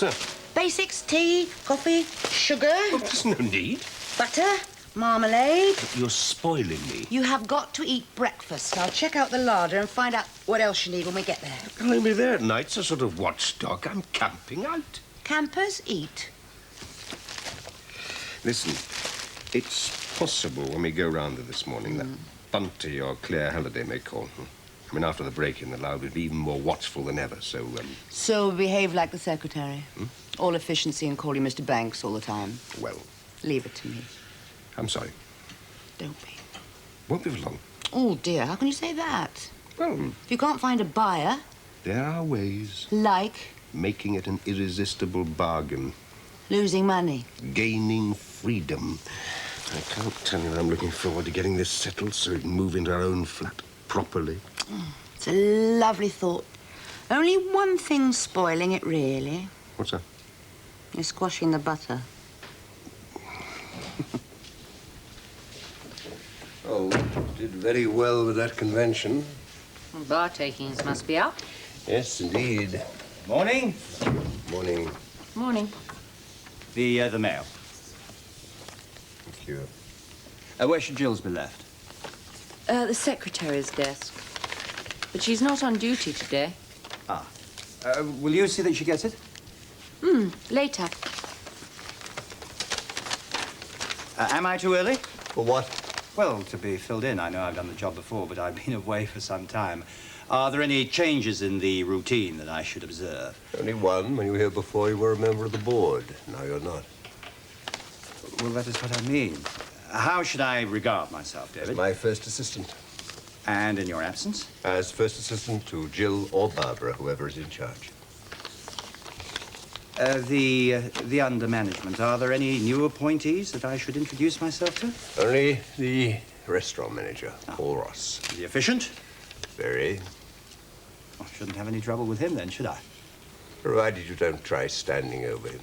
What's that? Basics, tea, coffee, sugar. Well, there's no need. Butter, marmalade. You're spoiling me. You have got to eat breakfast. I'll check out the larder and find out what else you need when we get there. I'll only be there at night, a sort of watchdog. I'm camping out. Campers eat. Listen, it's possible when we go round there this morning that Bunty or Claire Halliday may call. I mean, after the break-in, the Loud would be even more watchful than ever, so... So behave like the secretary. All efficiency and call you Mr. Banks all the time. Well... Leave it to me. I'm sorry. Don't be. Won't be for long. Oh, dear, how can you say that? Well... If you can't find a buyer... There are ways. Like? Making it an irresistible bargain. Losing money. Gaining freedom. I can't tell you that I'm looking forward to getting this settled so we can move into our own flat properly. It's a lovely thought. Only one thing spoiling it, really. What's that? You're squashing the butter. Oh, did very well with that convention. Well, bar takings must be up. Yes, indeed. Morning. Morning. Morning. The mail. Thank you. Where should Jill's be left? The secretary's desk. But she's not on duty today. Ah. Will you see that she gets it? Later. Am I too early? For what? Well, to be filled in. I know I've done the job before, but I've been away for some time. Are there any changes in the routine that I should observe? Only one. When you were here before, you were a member of the board. Now you're not. Well, that is what I mean. How should I regard myself, David? As my first assistant. And in your absence? As first assistant to Jill or Barbara, whoever is in charge. The under management. Are there any new appointees that I should introduce myself to? Only the restaurant manager, Paul Ross. Is he efficient? Very. I shouldn't have any trouble with him then, should I? Provided you don't try standing over him.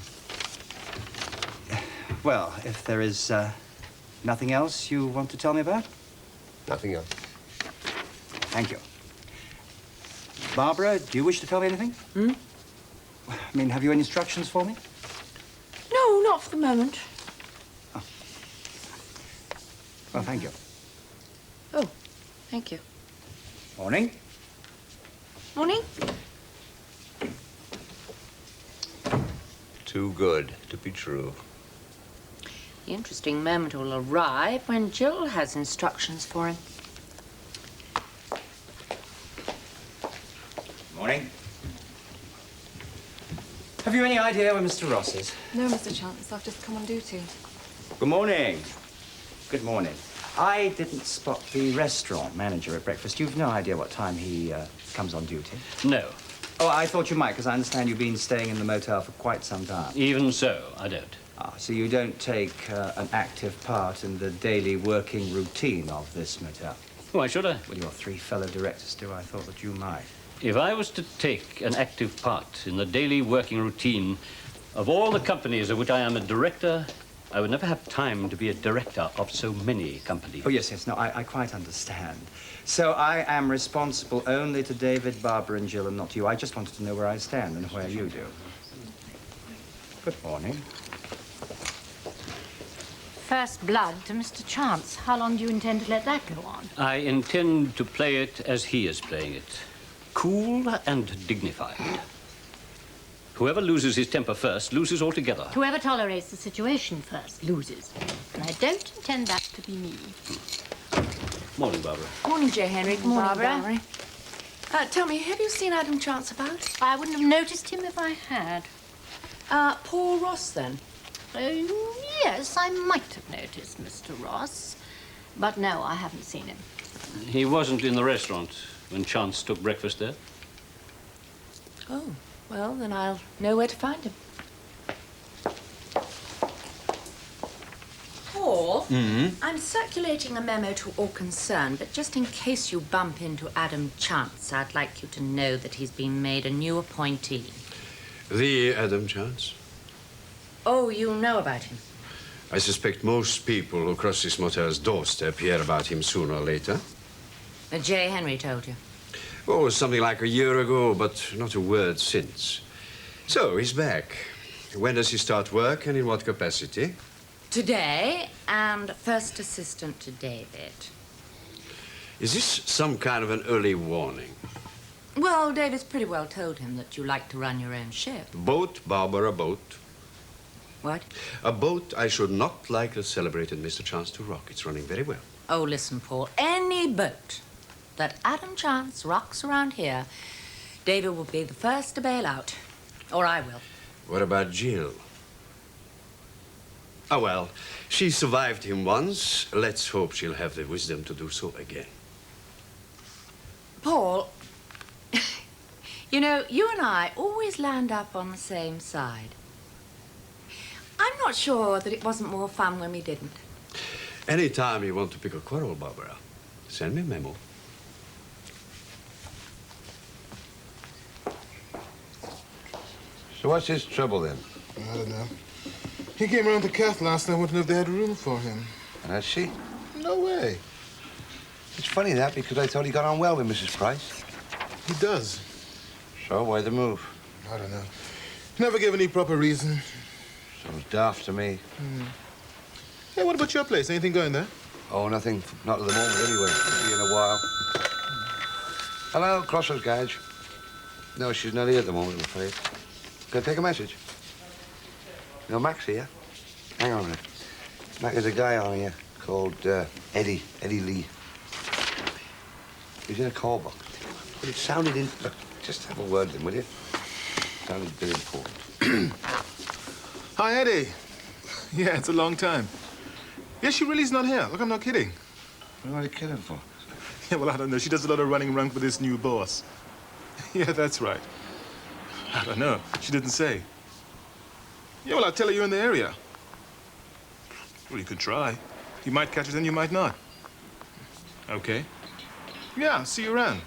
Well, if there is nothing else you want to tell me about? Nothing else. Thank you. Barbara, do you wish to tell me anything? I mean, have you any instructions for me? No, not for the moment. Oh. Well, thank you. Oh, thank you. Morning. Morning. Too good to be true. The interesting moment will arrive when Jill has instructions for him. Morning. Have you any idea where Mr. Ross is? No, Mr. Chance. I've just come on duty. Good morning. Good morning. I didn't spot the restaurant manager at breakfast. You've no idea what time he comes on duty? No. Oh, I thought you might, because I understand you've been staying in the motel for quite some time. Even so, I don't. Ah, so you don't take an active part in the daily working routine of this motel? Why should I? Well, your three fellow directors do. I thought that you might. If I was to take an active part in the daily working routine of all the companies of which I am a director, I would never have time to be a director of so many companies. Oh, yes, yes. No, I quite understand. So I am responsible only to David, Barbara, and Jill, and not to you. I just wanted to know where I stand and where you do. Good morning. First blood to Mr. Chance. How long do you intend to let that go on? I intend to play it as he is playing it. Cool and dignified. Whoever loses his temper first loses altogether. Whoever tolerates the situation first loses. And I don't intend that to be me. Morning, Barbara. Morning, J. Henry. Good morning, Barbara. Valerie. Tell me, have you seen Adam Chance about? I wouldn't have noticed him if I had. Paul Ross, then? Oh, yes, I might have noticed Mr. Ross. But no, I haven't seen him. He wasn't in the restaurant when Chance took breakfast there. Oh, well, then I'll know where to find him. Paul, I'm circulating a memo to all concerned, but just in case you bump into Adam Chance, I'd like you to know that he's been made a new appointee. The Adam Chance? Oh, you know about him? I suspect most people who cross this motel's doorstep hear about him sooner or later. J. Henry told you. Oh, something like a year ago, but not a word since. So, he's back. When does he start work and in what capacity? Today, and first assistant to David. Is this some kind of an early warning? Well, David's pretty well told him that you like to run your own ship. Boat, Barbara, boat. What? A boat I should not like the celebrated Mr. Chance to rock. It's running very well. Oh, listen, Paul. Any boat that Adam Chance rocks around here, David will be the first to bail out. Or I will. What about Jill? Oh, well, she survived him once. Let's hope she'll have the wisdom to do so again. Paul, you know, you and I always land up on the same side. I'm not sure that it wasn't more fun when we didn't. Anytime you want to pick a quarrel, Barbara, send me a memo. So what's his trouble then? I don't know. He came around to Kath last night, wanted to know if they had room for him. And has she? No way. It's funny that, because I thought he got on well with Mrs. Price. He does. So why the move? I don't know. Never gave any proper reason. Sounds daft to me. Hey, what about your place? Anything going there? Oh, nothing. Not at the moment, anyway. See you in a while. Hello, Crossroads Garage. No, she's not here at the moment, I'm afraid. Can I take a message? No, Mac's here. Hang on a minute. Mac is a guy on here called Eddie Lee. He's in a call box. But it sounded in... Look, just have a word with him, will you? Sounded very important. Hi, Eddie. Yeah, it's a long time. Yeah, she really's not here. Look, I'm not kidding. What are you kidding for? Yeah, well, I don't know. She does a lot of running around with this new boss. Yeah, that's right. I don't know. She didn't say. Yeah, well, I'll tell her you're in the area. Well, you could try. You might catch us and you might not. Okay. Yeah, see you around.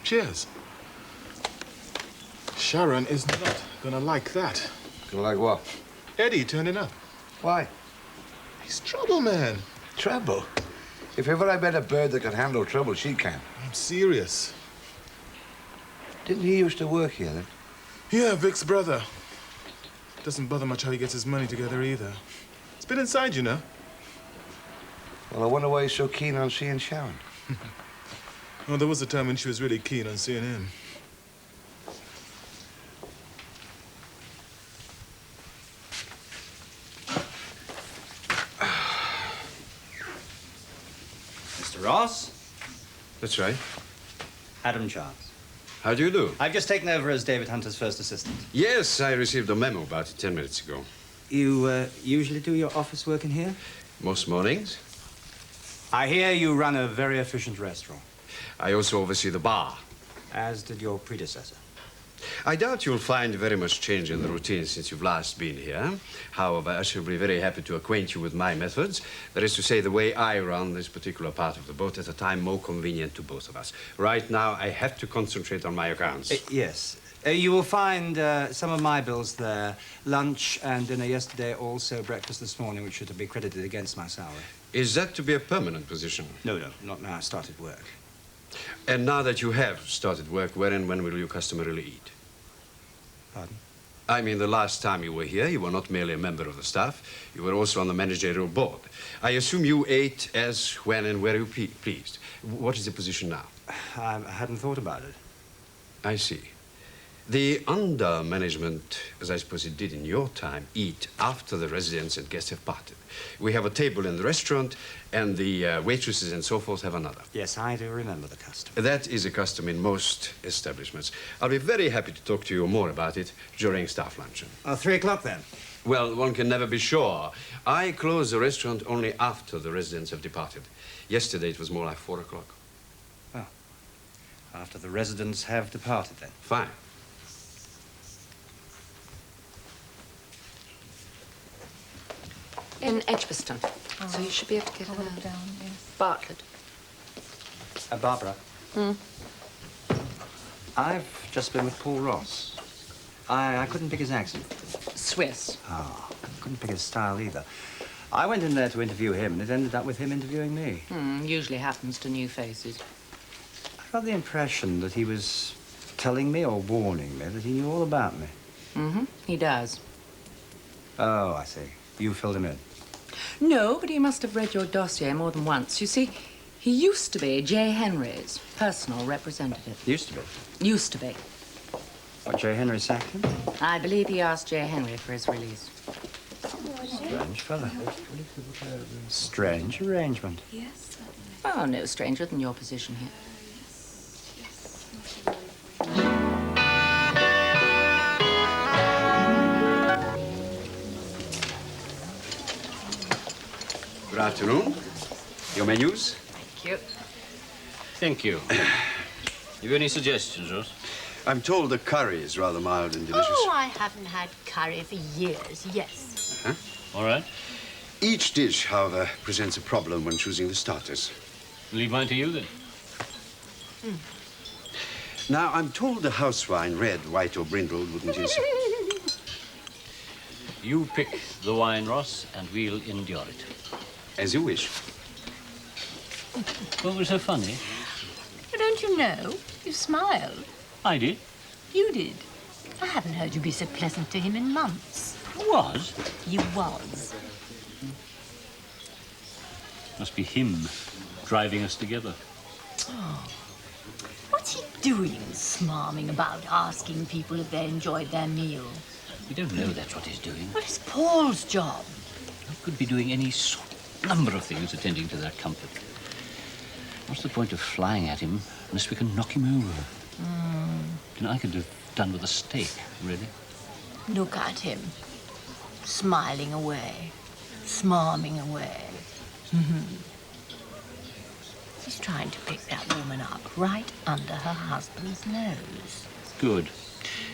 Cheers. Sharon is not gonna like that. Gonna like what? Eddie turning up. Why? He's trouble, man. Trouble? If ever I met a bird that can handle trouble, she can. I'm serious. Didn't he used to work here, then? Yeah, Vic's brother. Doesn't bother much how he gets his money together, either. It's been inside, you know. Well, I wonder why he's so keen on seeing Sharon. Well, there was a time when she was really keen on seeing him. Mr. Ross? That's right. Adam Chance. How do you do? I've just taken over as David Hunter's first assistant. Yes, I received a memo about it 10 minutes ago. You usually do your office work in here? Most mornings. I hear you run a very efficient restaurant. I also oversee the bar. As did your predecessor. I doubt you'll find very much change in the routine since you've last been here. However, I shall be very happy to acquaint you with my methods. That is to say, the way I run this particular part of the boat at a time more convenient to both of us. Right now, I have to concentrate on my accounts. Yes. You will find some of my bills there. Lunch and dinner yesterday, also breakfast this morning, which should be credited against my salary. Is that to be a permanent position? No, not now. I started work. And now that you have started work, where and when will you customarily eat? Pardon? I mean, the last time you were here, you were not merely a member of the staff. You were also on the managerial board. I assume you ate as, when, and where you pleased. What is the position now? I hadn't thought about it. I see. The under-management, as I suppose it did in your time, eat after the residents and guests have parted. We have a table in the restaurant, and the waitresses and so forth have another. Yes, I do remember the custom. That is a custom in most establishments. I'll be very happy to talk to you more about it during staff luncheon. 3 o'clock, then? Well, one can never be sure. I close the restaurant only after the residents have departed. Yesterday, it was more like 4 o'clock. Oh. After the residents have departed, then? Fine. In Edgbaston. So you should be able to get it down, yes. Bartlett. Barbara. I've just been with Paul Ross. I couldn't pick his accent. Swiss. Ah, couldn't pick his style either. I went in there to interview him, and it ended up with him interviewing me. Usually happens to new faces. I got the impression that he was telling me or warning me that he knew all about me. Mm-hmm, he does. Oh, I see. You filled him in. No, but he must have read your dossier more than once. You see, he used to be J. Henry's personal representative. Used to be. Used to be. What, J. Henry sacked him? I believe he asked J. Henry for his release. Strange fellow. Strange arrangement. Yes. Oh, no stranger than your position here. Good afternoon. Your menus? Thank you. Thank you. Have any suggestions, Ross? I'm told the curry is rather mild and delicious. Oh, I haven't had curry for years, yes. Huh? All right. Each dish, however, presents a problem when choosing the starters. Leave mine to you, then. Now, I'm told the house wine, red, white, or brindled, wouldn't interest. You pick the wine, Ross, and we'll endure it. As you wish. What was so funny? But don't you know? You smiled. I did. You did. I haven't heard you be so pleasant to him in months. Was? You was. Must be him driving us together. Oh. What's he doing, smarming about, asking people if they enjoyed their meal? We don't know that's what he's doing. What is Paul's job? He could be doing any number of things attending to their comfort. What's the point of flying at him unless we can knock him over? You know, I could have done with a steak, really. Look at him. Smiling away. Smarming away. He's trying to pick that woman up right under her husband's nose. Good.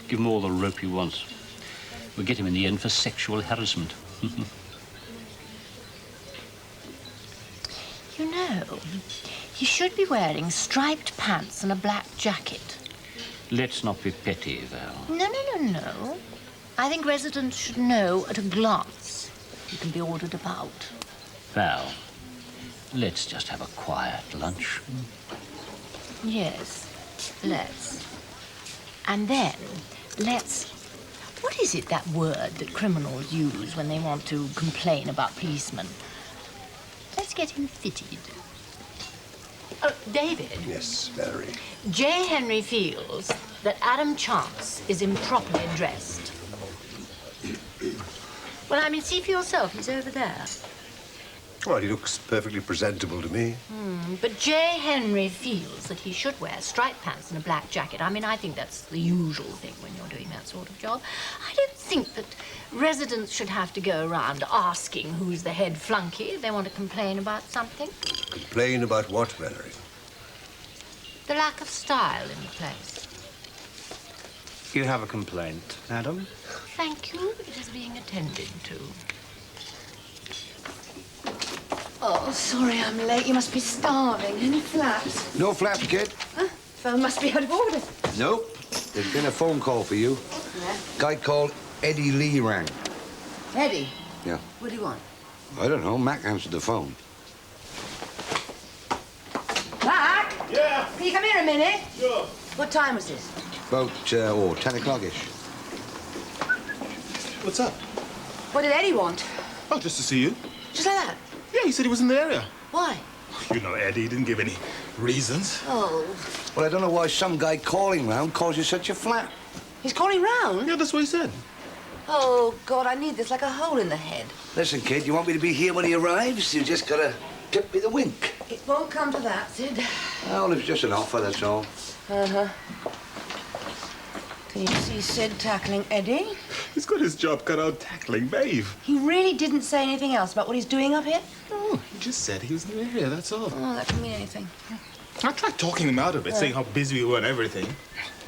Give him all the rope he wants. We'll get him in the end for sexual harassment. You know, he should be wearing striped pants and a black jacket. Let's not be petty, Val. No. I think residents should know at a glance. He can be ordered about. Val, let's just have a quiet lunch. Yes, let's. And then, let's... What is it, that word that criminals use when they want to complain about policemen? Let's get him fitted. Oh, David. Yes, Valerie. J. Henry feels that Adam Chance is improperly dressed. Well, I mean, see for yourself. He's over there. Well, he looks perfectly presentable to me. But J. Henry feels that he should wear striped pants and a black jacket. I mean, I think that's the usual thing when you're doing that sort of job. I don't think that residents should have to go around asking who's the head flunky if they want to complain about something. Complain about what, Valerie? The lack of style in the place. You have a complaint, madam? Thank you. It is being attended to. Oh, sorry I'm late. You must be starving. Any flaps? No flaps, kid. Huh? Phone must be out of order. Nope. There's been a phone call for you. Yeah. Guy called Eddie Lee rang. Eddie? Yeah. What do you want? I don't know. Mac answered the phone. Mac? Yeah? Can you come here a minute? Sure. What time was this? About, 10 o'clock-ish. What's up? What did Eddie want? Oh, just to see you. Just like that? Yeah, he said he was in the area. Why? You know Eddie didn't give any reasons. Oh. Well, I don't know why some guy calling round calls you such a flap. He's calling round? Yeah, that's what he said. Oh, God, I need this like a hole in the head. Listen, kid, you want me to be here when he arrives? You just gotta tip me the wink. It won't come to that, Sid. Well, it's just an offer, that's all. Uh-huh. Can you see Sid tackling Eddie? He's got his job cut out tackling Maeve. He really didn't say anything else about what he's doing up here? No, he just said he was in the area, that's all. Oh, that can mean anything. I tried talking him out of it, saying how busy we were and everything.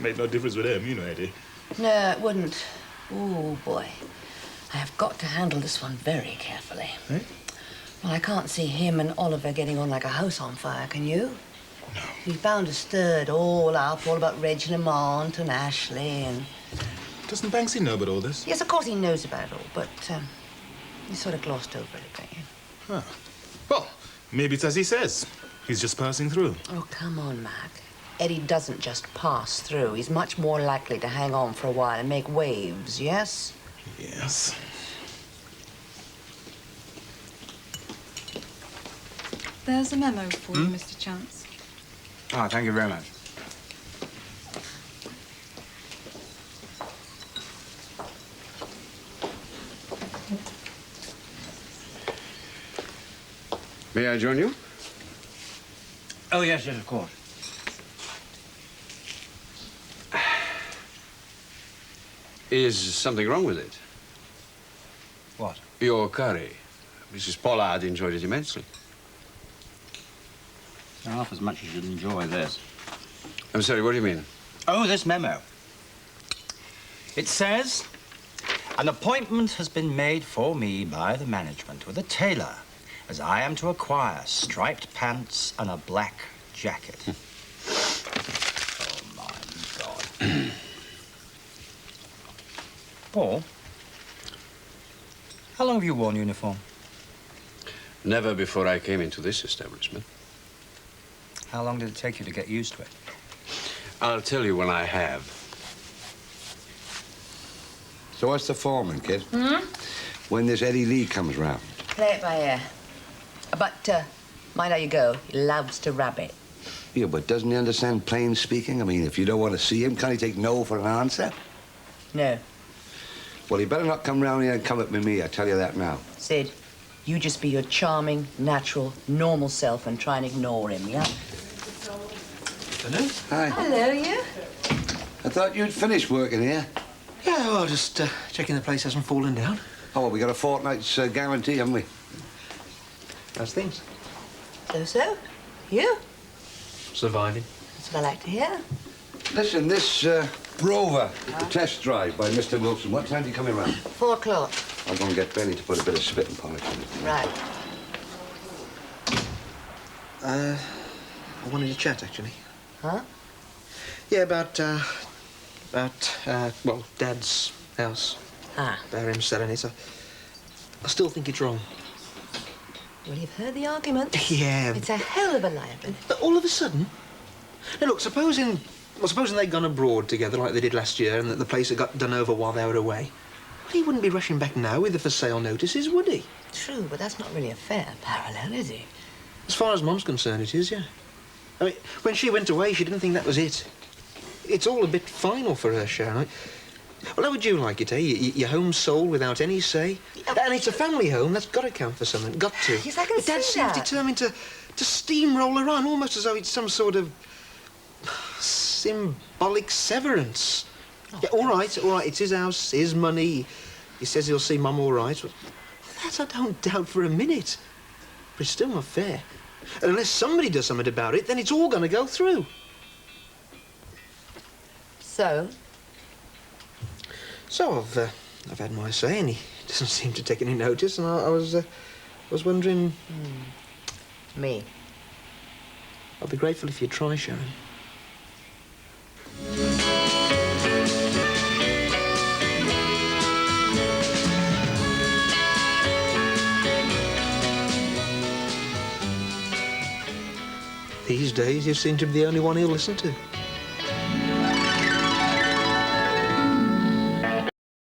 Made no difference with him, you know, Eddie. No, it wouldn't. Oh, boy. I have got to handle this one very carefully. Eh? Well, I can't see him and Oliver getting on like a house on fire, can you? No. He's bound to stir it all up, all about Reg Lamont and Ashley and... Doesn't Banksy know about all this? Yes, of course he knows about it all, but he sort of glossed over it a bit. Yeah. Huh. Well, maybe it's as he says. He's just passing through. Oh, come on, Mac. Eddie doesn't just pass through. He's much more likely to hang on for a while and make waves, yes? Yes. There's a memo for you, Mr. Chance. Oh, thank you very much. May I join you? Oh, yes, of course. Is something wrong with it? What? Your curry. Mrs. Pollard enjoyed it immensely. Half as much as you'd enjoy this. I'm sorry, what do you mean? Oh, this memo. It says, an appointment has been made for me by the management with a tailor, as I am to acquire striped pants and a black jacket. Oh, my God. Paul, how long have you worn uniform? Never before I came into this establishment. How long did it take you to get used to it? I'll tell you when I have. So what's the foreman, kid? When this Eddie Lee comes round? Play it by ear. But, mind how you go. He loves to rabbit. Yeah, but doesn't he understand plain speaking? I mean, if you don't want to see him, can't he take no for an answer? No. Well, he better not come round here and come at me, I tell you that now. Sid, you just be your charming, natural, normal self and try and ignore him, yeah? Hello? Hi. Hello, you. I thought you'd finished working here. Yeah, well, just checking the place hasn't fallen down. Oh, well, we got a fortnight's guarantee, haven't we? How's things? So? You? Surviving. That's what I like to hear. Listen, this Rover, the test drive by Mr. Wilson, what time do you come in round? 4 o'clock. I'm going to get Benny to put a bit of spit and polish on it. Right. I wanted to chat, actually. Huh? Yeah, about, well, Dad's house. Ah. About him selling it. I still think it's wrong. Well, you've heard the argument. Yeah. It's a hell of a liability. But all of a sudden... Now, look, supposing they'd gone abroad together like they did last year and that the place had got done over while they were away, well, he wouldn't be rushing back now with the for sale notices, would he? True, but that's not really a fair parallel, is it? As far as Mum's concerned, it is, yeah. I mean, when she went away, she didn't think that was it. It's all a bit final for her, Sharon. Well, how would you like it, eh? Your home sold without any say? And it's a family home. That's got to count for something. Got to. Yes, I can But Dad see seems that. determined to steamroll her on, almost as though it's some sort of symbolic severance. Oh, Yeah, all right. It's his house, his money. He says he'll see Mum all right. Well, that I don't doubt for a minute. But it's still not fair. And unless somebody does something about it, then it's all going to go through. So? So I've had my say, and he doesn't seem to take any notice. And I was wondering. Me. I'd be grateful if you'd try, Sharon. These days, you seem to be the only one he'll listen to.